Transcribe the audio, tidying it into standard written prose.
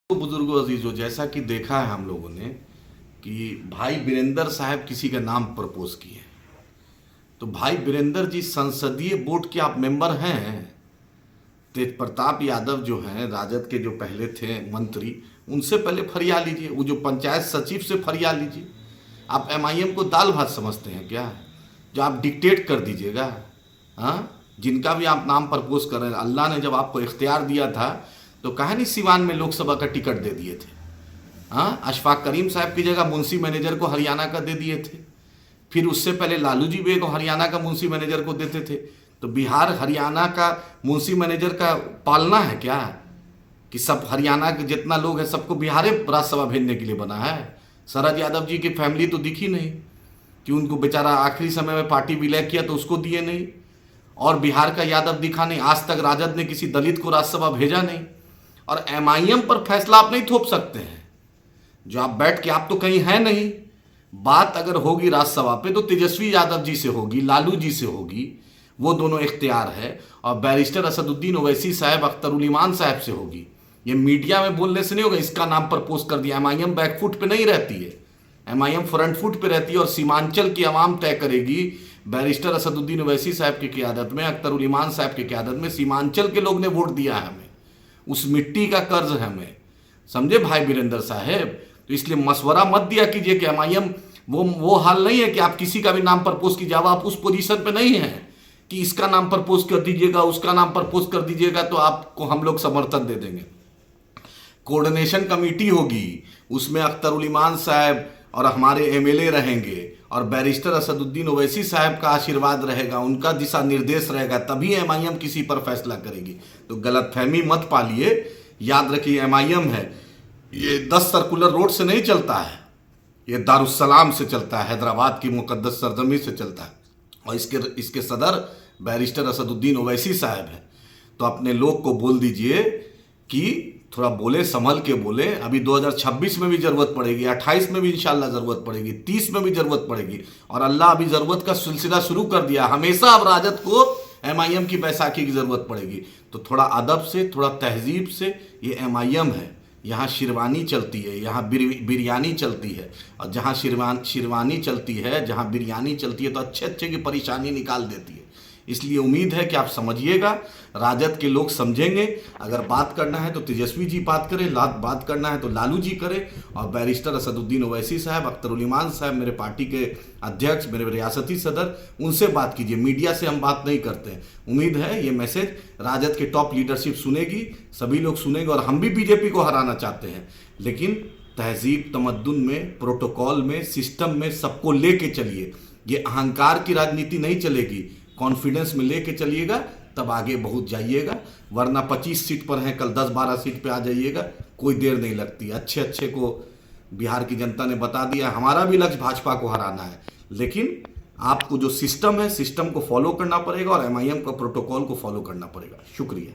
तो बुजुर्गों अजीजों, जैसा कि देखा है हम लोगों ने कि भाई बीरेंद्र साहब किसी का नाम प्रपोज किए। तो भाई बीरेंद्र जी, संसदीय बोर्ड के आप मेंबर हैं। तेज प्रताप यादव जो हैं, राजद के जो पहले थे मंत्री, उनसे पहले फरिया लीजिए। वो जो पंचायत सचिव से फरिया लीजिए। आप एमआईएम को दाल भात समझते हैं क्या, जो आप डिक्टेट कर दीजिएगा? हाँ, जिनका भी आप नाम प्रपोज कर रहे हैं, अल्लाह ने जब आपको इख्तियार दिया था तो कहा नहीं सिवान में लोकसभा का टिकट दे दिए थे। हाँ, अशफाक करीम साहब की जगह मुंशी मैनेजर को हरियाणा का दे दिए थे। फिर उससे पहले लालू जी भी को हरियाणा का मुंशी मैनेजर को देते थे। तो बिहार हरियाणा का मुंशी मैनेजर का पालना है क्या कि सब हरियाणा के जितना लोग हैं सबको बिहार राज्यसभा भेजने के लिए बना है? शरद यादव जी की फैमिली तो दिखी नहीं कि उनको बेचारा आखिरी समय में पार्टी विलय किया तो उसको दिए नहीं, और बिहार का यादव दिखा नहीं। आज तक राजद ने किसी दलित को राज्यसभा भेजा नहीं। और एमआईएम पर फैसला आप नहीं थोप सकते हैं। जो आप बैठ के, आप तो कहीं हैं नहीं। बात अगर होगी राज्यसभा पे तो तेजस्वी यादव जी से होगी, लालू जी से होगी, वो दोनों इख्तियार है। और बैरिस्टर असदुद्दीन ओवैसी साहब, अख्तरुल इमान साहब से होगी। ये मीडिया में बोलने से नहीं होगा इसका नाम प्रपोज कर दिया। एमआईएम बैकफुट पे नहीं रहती है, एमआईएम फ्रंट फुट पे रहती है। और सीमांचल की आवाम तय करेगी। बैरिस्टर असदुद्दीन ओवैसी साहब की क़यादत में, अख्तरुल इमान साहब की क़यादत में सीमांचल के लोग ने वोट दिया है हमें। उस मिट्टी का कर्ज है हमें, समझे भाई बीरेंद्र साहब? तो इसलिए मशवरा मत दिया कीजिए कि एमआईएम वो हाल नहीं है कि आप किसी का भी नाम प्रपोज कीजिए। अब आप उस पोजीशन पे नहीं है कि इसका नाम प्रपोज कर दीजिएगा, उसका नाम प्रपोज कर दीजिएगा तो आपको हम लोग समर्थन दे देंगे। कोऑर्डिनेशन कमेटी होगी, उसमें अख्तरुल इमान साहब और हमारे एमएलए रहेंगे, और बैरिस्टर असदुद्दीन ओवैसी साहब का आशीर्वाद रहेगा, उनका दिशा निर्देश रहेगा, तभी एमआईएम किसी पर फैसला करेगी। तो गलतफहमी मत पालिए। याद रखिए, एमआईएम है ये 10 सर्कुलर रोड से नहीं चलता है, ये दारुस्सलाम से चलता है, हैदराबाद की मुकद्दस सरजमी से चलता है। और इसके सदर बैरिस्टर असदुद्दीन ओवैसी साहब हैं। तो अपने लोग को बोल दीजिए कि थोड़ा बोले, संभल के बोले। अभी 2026 में भी ज़रूरत पड़ेगी, 28 में भी इंशाल्लाह ज़रूरत पड़ेगी, 30 में भी ज़रूरत पड़ेगी। और अल्लाह अभी ज़रूरत का सिलसिला शुरू कर दिया। हमेशा अब राजद को एमआईएम की बैसाखी की ज़रूरत पड़ेगी। तो थोड़ा अदब से, थोड़ा तहजीब से, ये एमआईएम है, यहाँ शेरवानी चलती है, यहाँ बिरयानी चलती है। और जहाँ शेरवानी चलती है, जहाँ बिरयानी चलती है, तो अच्छे अच्छे की परेशानी निकाल देती है। इसलिए उम्मीद है कि आप समझिएगा, राजद के लोग समझेंगे। अगर बात करना है तो तेजस्वी जी बात करें, बात करना है तो लालू जी करें। और बैरिस्टर असदुद्दीन ओवैसी साहब, अख्तरुल इमान साहब, मेरे पार्टी के अध्यक्ष, मेरे रियासती सदर, उनसे बात कीजिए। मीडिया से हम बात नहीं करते हैं। उम्मीद है ये मैसेज राजद के टॉप लीडरशिप सुनेगी, सभी लोग सुनेंगे। और हम भी बीजेपी को हराना चाहते हैं, लेकिन तहजीब तमद्दुन में, प्रोटोकॉल में, सिस्टम में सबको लेके चलिए। ये अहंकार की राजनीति नहीं चलेगी, कॉन्फिडेंस में लेके चलिएगा, तब आगे बहुत जाइएगा। वरना 25 सीट पर हैं, कल 10-12 सीट पे आ जाइएगा, कोई देर नहीं लगती। अच्छे अच्छे को बिहार की जनता ने बता दिया। हमारा भी लक्ष्य भाजपा को हराना है, लेकिन आपको जो सिस्टम है, सिस्टम को फॉलो करना पड़ेगा और एमआईएम का प्रोटोकॉल को फॉलो करना पड़ेगा। शुक्रिया।